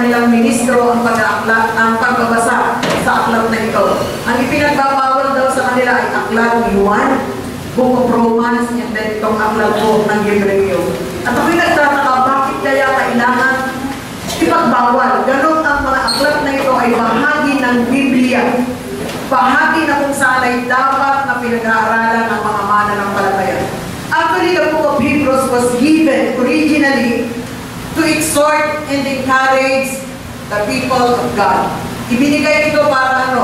kanilang ministro ang pagbabasa sa aklat na ito. Ang ipinagbabawal daw sa kanila ay aklat ni Juan, Book of Romans, and then itong aklat po ng Hebreo. At ako'y nagtataka, bakit kaya kailangan ipagbawal? Ganon ang mga aklat na ito ay bahagi ng Biblia. Bahagi na kung saan ay dapat na pinag-aaralan ng mga mananampalataya. Actually, the book of Hebrews was given originally to exhort and encourage the people of God. Ibinigay ito para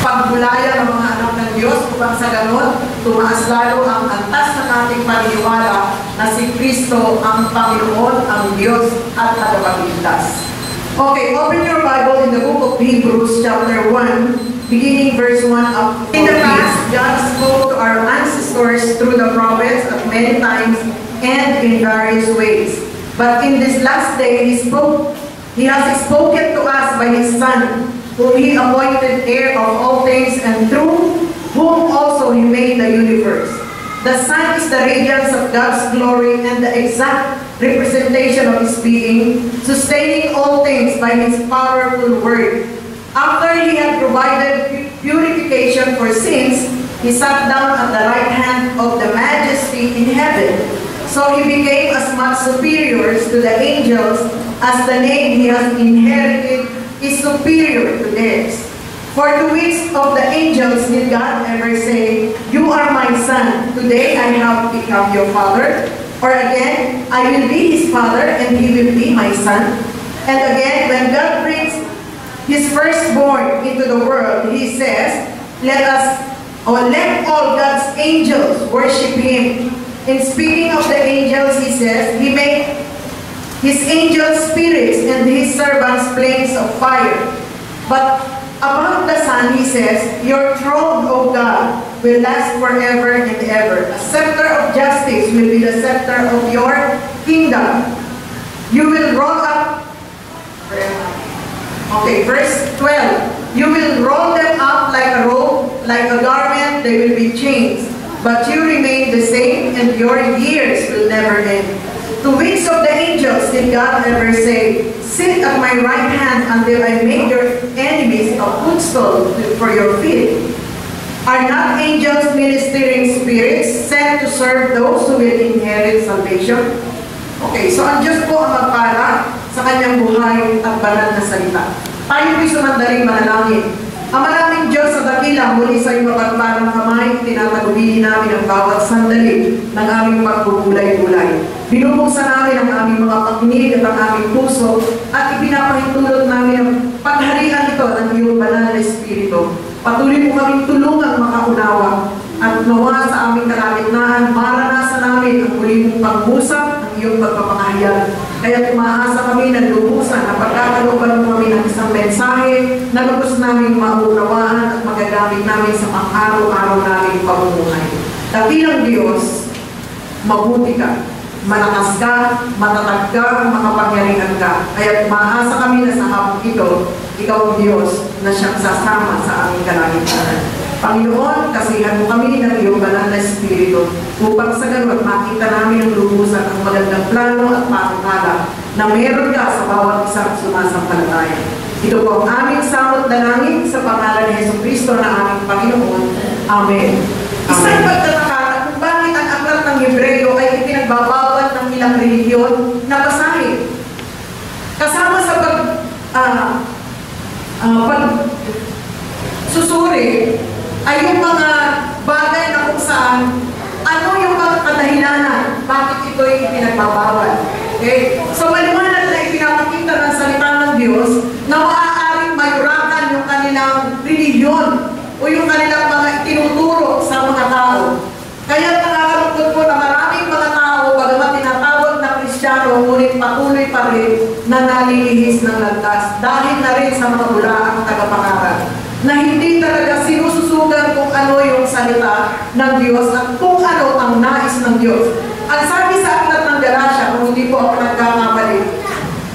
pagbulaya ng mga anak ng Diyos upang sa ganon, tumaas lalo ang antas ng ating paniniwala na si Kristo ang Panginoon, ang Diyos at tagapagligtas. Okay, open your Bible in the book of Hebrews chapter 1, beginning verse 1 up. In the past, God spoke to our ancestors through the prophets at many times and in various ways. But in this last day, He has spoken to us by His Son, whom He appointed heir of all things, and through whom also He made the universe. The Son is the radiance of God's glory and the exact representation of His being, sustaining all things by His powerful word. After He had provided purification for sins, He sat down at the right hand of the Majesty in heaven. So He became as much superior to the angels as the name He has inherited is superior to theirs. For to which of the angels did God ever say, "You are my son, today I have become your father"? Or again, "I will be his father and he will be my son"? And again, when God brings His firstborn into the world, He says, let all God's angels worship Him. In speaking of the angels, He says, He made His angels spirits and His servants flames of fire. But about the Son, He says, your throne, O God, will last forever and ever. A scepter of justice will be the scepter of your kingdom. You will roll up. Okay, verse 12. You will roll them up like a robe, like a garment, they will be changed. But you remain the same, and your years will never end. To which of the angels did God ever say, sit at my right hand until I make your enemies a footstool for your feet? Are not angels ministering spirits sent to serve those who will inherit salvation? Okay, so ang Diyos po ang magpala sa kanyang buhay at banal na salita. Tayo po'y sumandaling manalangin. Ama naming Diyos sa dakila, muli sa iyong mapagpalang kamay, tinatagubilin namin ang bawat sandali ng aming pagbubulay-bulay. Binubuksan namin ang aming mga pakinig at ang aming puso at ipinapahintulot namin ang pagharian ito ng iyong banal na Espiritu. Patuloy mo kaming tulungang makaunawa at nawa sa aming kalagitnaan, maranasan namin ang muli mong pag-usap, ang iyong pagpapahayag. Kaya tumaasa kami ng lubusan na pagkakalooban mo kami ng isang mensahe na lubos namin maunawaan at magagamit namin sa pang-araw-araw naming pamumuhay. Dakilang Diyos, mabuti ka, malakas ka, matatag ka, makapangyarihan ka. Kaya tumaasa kami na sa hapon ito, ikaw ang Diyos na siyang sasama sa aming kalagitnaan. Panginoon, kasihan mo kami ng iyong banal na Espiritu upang sa ganun makita namin ang lubusan ang magandang plano at panukala na meron ka sa bawat isang sumasampalataya. Ito po ang aming samot dalangin sa pangalan ni Jesucristo na aming Panginoon. Amen. Isang pagtataka kung bakit ang aklat ng Hebreo ay ipinagbabawal ng ilang relihiyon na basahin. Kasama sa susuri ay yung mga bagay na kung saan ano yung mga kadahilanan bakit ito'y pinagbabawal. Okay? So maliwanag na ipinapakita ng salita ng Diyos na maaaring mayurakan yung kanilang relihiyon o yung kanilang mga itinuturo sa mga tao. Kaya nakakalungkot po na maraming mga tao bagamat tinatawag na Kristiyano ngunit patuloy pa rin na nalilihis ng landas dahil na rin sa mga bulaang tagapangaral na hindi talaga sinususugan kung ano yung salita ng Diyos at kung ano ang nais ng Diyos. Ang sabi sa aklat ng Galatia, kung hindi po ako nagkakamali,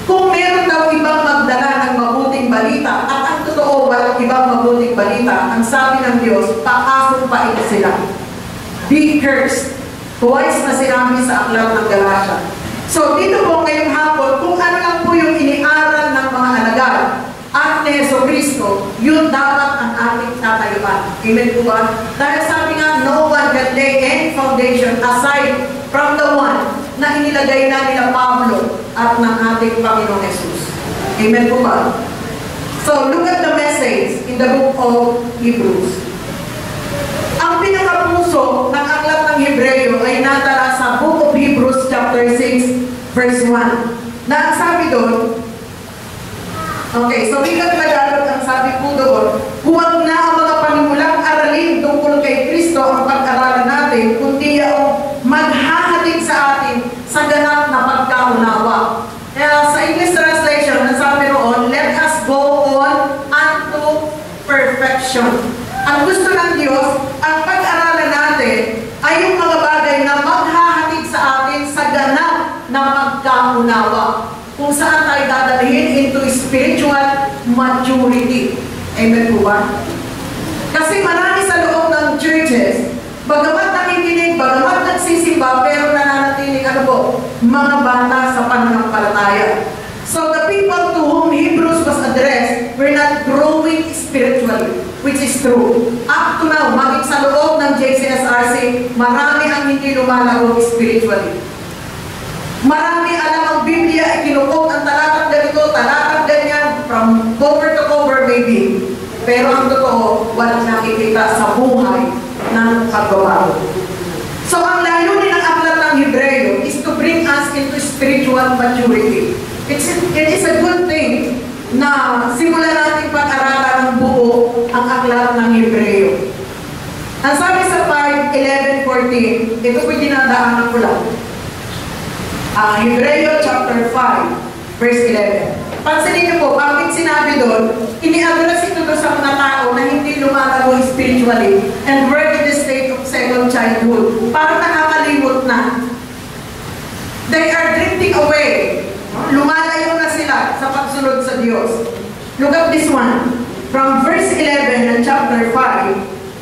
kung meron daw ibang magdala ng mabuting balita at ang totoo walang ibang mabuting balita, ang sabi ng Diyos, pakasumpain sila. Be cursed. Twice na sinabi sa aklat ng Galatia. So dito po ngayong hapon, kung ano lang po yung iniaral ng mga alagad at ni Jesucristo, yun dapat ang ating tatayuan. Amen po ba? Dahil sabi nga, no one can lay any foundation aside from the one na inilagay na nila Pablo at ng ating Panginoong Jesus. Amen po ba? So look at the message in the book of Hebrews. Ang pinakapuso ng aklat ng Hebreo ay natala sa book of Hebrews chapter 6 verse 1. Na ang sabi doon, okay, so bigat Tagalog ang sabi po doon, huwag na ang mga panimulang aralin tungkol kay Kristo ang pag-aralan natin, kundi ang maghahatid sa atin sa ganap na pagkaunawa. Sa English translation, ang sabi roon, let us go on unto perfection. Ang gusto ng Diyos, ang pag-aralan natin ay yung mga bagay na maghahatid sa atin sa ganap na pagkaunawa, kung saan tayo dadalhin into spiritual maturity. Amen po ba? Kasi marami sa loob ng churches, bagamat nakikinig, bagamat nagsisimba, pero nananatiling mga bata sa pananampalataya. So the people to whom Hebrews was addressed were not growing spiritually, which is true. Up to now, maging sa loob ng JCSRC, marami ang hindi lumalago spiritually. Marami alam ang Biblia, ikinukot ang talatang ganito, talatang ganyan, from cover to cover maybe. Pero ang totoo, walang nakikita sa buhay ng pagbabago. So ang layunin ng aklat ng Hebreo is to bring us into spiritual maturity. It is a good thing na simulan natin pag-aralan ng buo ang aklat ng Hebreo. Ang sabi sa 5:11-14, ito po dinadaanan ko lang. Hebreo chapter 5, verse 11. Pansinin niyo po, bakit sinabi doon, ini-address ito doon sa mga tao na hindi lumalago spiritually and were in the state of second childhood. Parang nakakalimot na. They are drifting away. Lumalayo na sila sa pagsunod sa Diyos. Look at this one. From verse 11 ng chapter 5,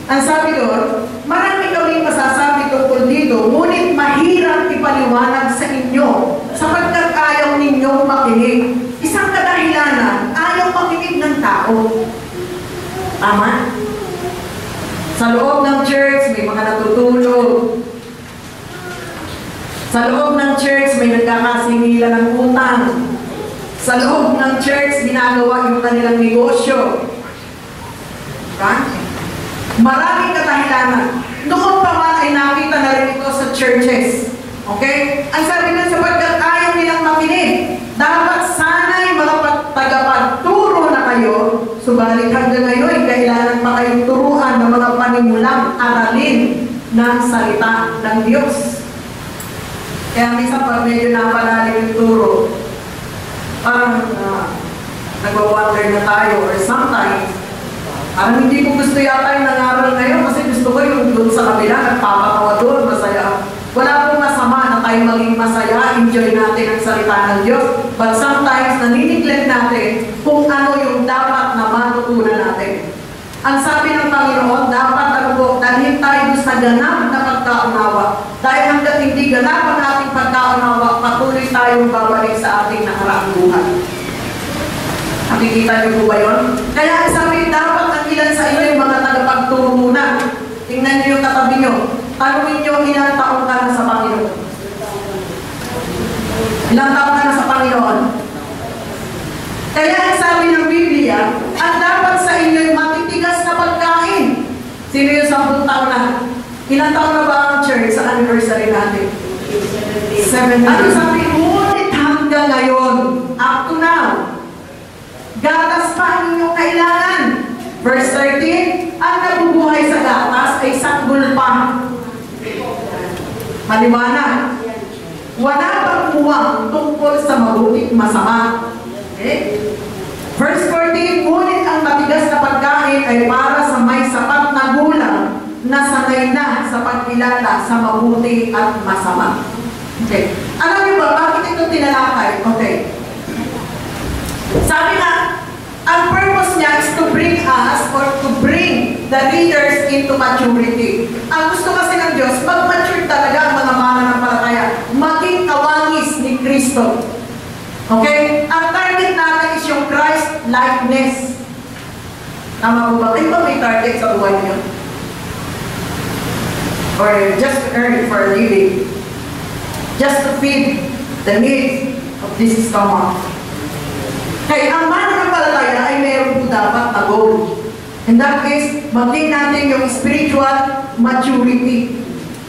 ang sabi doon, marami kaming masasabi tungkol dito, ngunit mahirap ipaliwanag sa inyo sapagkat ayaw ninyong makinig. Isang kadahilanan, ayaw makinig ng tao. Tama? Sa loob ng church, may mga natutulog. Sa loob ng church, may nagkakasingilan ng utang. Sa loob ng church, ginagawa yung kanilang negosyo. Right? Maraming kadahilanan. Noon pa man ay nakita na rin ito sa churches. Okay? Ang sabi na sapagkat ayaw nilang makinig. Dapat sana'y mga tagapagturo na kayo, subalit hanggang ngayon, kailangan pa kayong turuan ng mga panimulang aralin ng salita ng Diyos. Kaya minsan pag medyo napalalim yung turo, parang nagwa-wonder na tayo, or sometimes, hindi ko gusto yata yung nangaral ngayon kasi gusto ko yung doon sa kabila, nagpapatawa doon, masaya. Wala pong masama na tayo maging masaya, enjoy natin ang salita ng Diyos. But sometimes, naniniglect natin kung ano yung dapat na matutunan natin. Ang sabi ng Panginoon, dapat dalhin tayo sa ganap na pagkaunawa. Dahil hanggat hindi ganap ang ating pagkaunawa, patuloy tayong babalik sa ating nakaraang buhay. Nakikita niyo po ba yun? Kaya sabi, dapat ang ilan sa inyo yung mga tagapagturo na. Tingnan niyo yung katabi niyo. Tanungin niyo ilang taon ka na sa Panginoon. Ilang taon ka na sa Panginoon. Kaya ang sabi ng Biblia, ang dapat sa inyo yung matitigas na pagkain. Sino yung 10 taon na? Ilang taon na ba ang church sa anniversary natin? 7. Ano sabi? Ngunit hanggang ngayon, up to now, gatas pa ang inyong kailangan. Verse 13, ang nabubuhay sa gatas ay sanggol pa. Maliwanag. Wala pang uwang tungkol sa mabuti masama. Okay? Verse 14, ngunit ang matigas na pagkain ay para sa may sapat na gulang na sanay na sa pagkilala sa mabuti at masama. Okay. Alam niyo ba, bakit ito tinalakay? Okay. Sabi nga, ang purpose niya is to bring us or to bring the readers into maturity. Ang gusto kasi ng Diyos, mag-mature talaga ang mga mananampalataya. Maging kawangis nais ni Kristo. Okay? Ang target natin is yung Christ-likeness. Tama po ba? Kayo ba may target sa buhay niyo? Or just to earn for a living? Just to feed the needs of this stomach? Kaya ang mananampalataya ay meron po dapat na goal. And that is, maging natin yung spiritual maturity.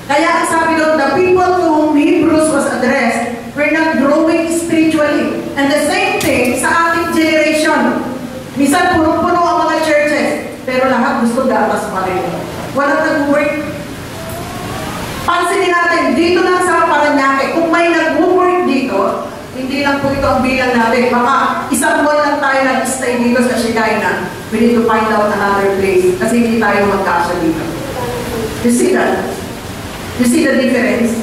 Kaya ang sabi doon, the people to whom Hebrews was addressed were not growing spiritually. And the same thing sa ating generation. Minsan puno-puno ang mga churches, pero lahat gusto gatas pa rin. Walang nag-work. Pansinin natin, dito lang sa Paranaque, kung may nag-work dito, hindi lang po ito ang bilang natin. Baka isang buwan lang tayo nag-stay dito sa Shikaina. We need to find out another place kasi hindi tayo magkasya dito. You see that? You see the difference?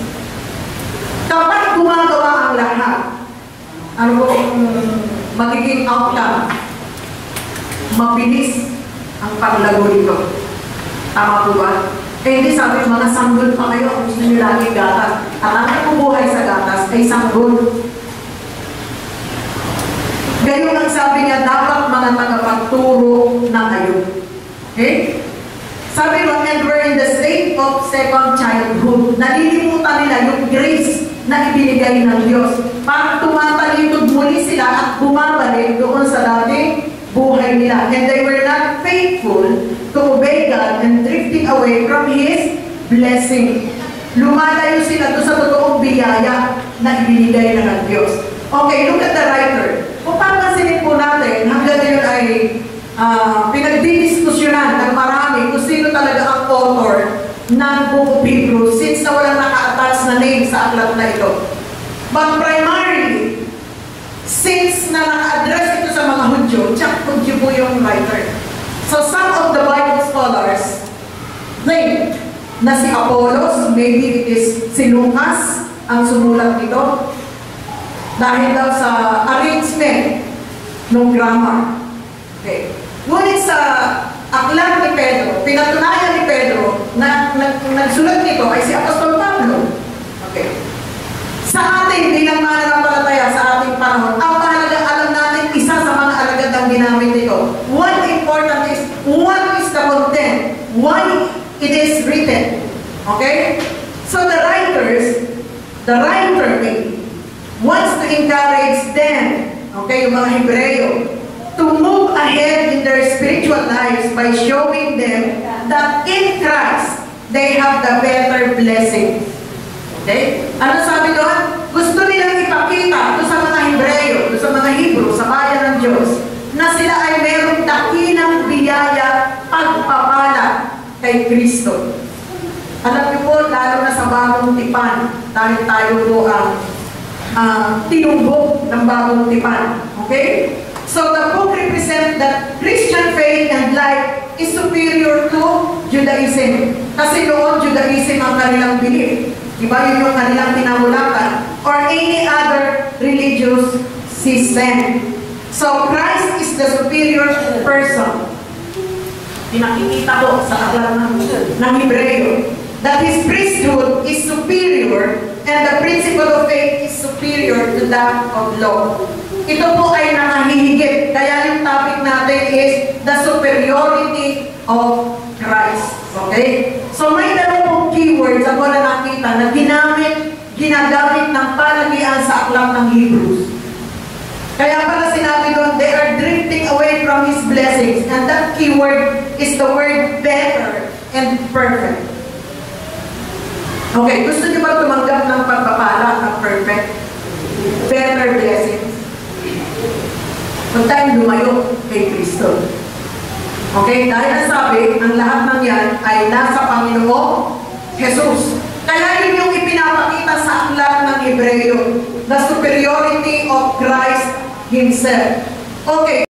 Kapag gumagawa ang lahat, ano po magiging outcome? Mabilis ang paglago nito. Tama po ba? Eh hindi sabi, mga sanggol pa kayo, gusto nyo lagi gatas. At ang nakubuhay sa gatas ay sanggol. Ganyan ang sabi niya, dapat mga tagapagturo na kayo. Okay? Sabi mo, and we're in the state of second childhood. Nalilimutan nila yung grace na ibinigay ng Diyos. Parang tumatalikod muli sila at bumabalik doon sa dating buhay nila. And they were not faithful to obey God and drifting away from His blessing. Lumalayo sila doon sa totoong biyaya na ibinigay na ng Diyos. Okay, look at the writer. Kung papansinin po natin, hanggang ngayon ay pinagdidiskusyonan ng marami kung sino talaga ang author ng Book of Hebrews since na walang naka-attach na name sa aklat na ito. But primarily, since na naka-address ito sa mga Hudyo, tsak Hudyo po yung writer. So some of the Bible scholars think na si Apollos, maybe it is si Lucas ang sumulat nito dahil daw sa arrangement ng grammar. Okay. Ngunit sa aklat ni Pedro, pinatunayan ni Pedro na nagsulat nito ay si Apostol Pablo. Okay. Sa ating bilang mananampalataya sa ating panahon, ang mahalaga alam natin isa sa mga alagad ang ginamit nito. One important is, one is the content, one it is written. Okay? So the writer wants to encourage them, okay, yung mga Hebreo, to move ahead in their spiritual lives by showing them that in Christ, they have the better blessing. Okay? Ano sabi doon? Gusto nilang ipakita doon sa mga Hebreo, doon sa mga Hebrew, sa bayan ng Diyos, na sila ay mayroong dakilang biyaya pagpapala kay Kristo. Alam niyo po, lalo na sa bagong tipan, dahil tayo po ang tinumbok ng bagong tipan. Okay? So the book represents that Christian faith and life is superior to Judaism. Kasi noon, Judaism ang kanilang belief. Diba yun yung kanilang tinamulakan? Or any other religious system. So Christ is the superior person. Pinakikita ko sa aklat ng Hebreo that His priesthood is superior and the principle of faith is superior to that of law. Ito po ay nakahihigit. Kaya yung topic natin is the superiority of Christ. Okay? So may dalawang keywords ako na nakita na ginagamit ng palagian sa aklat ng Hebrews. Kaya pala sinabi doon, they are drifting away from His blessings. And that keyword is the word better and perfect. Okay, gusto niyo ba tumanggap ng pagpapala ng perfect? Better blessings. Huwag tayong lumayo kay Kristo. Okay, dahil nasabi, ang lahat ng yan ay nasa Panginoong Jesus. Kaya yun yung ipinapakita sa aklat ng Hebreo, the superiority of Christ Himself. Okay.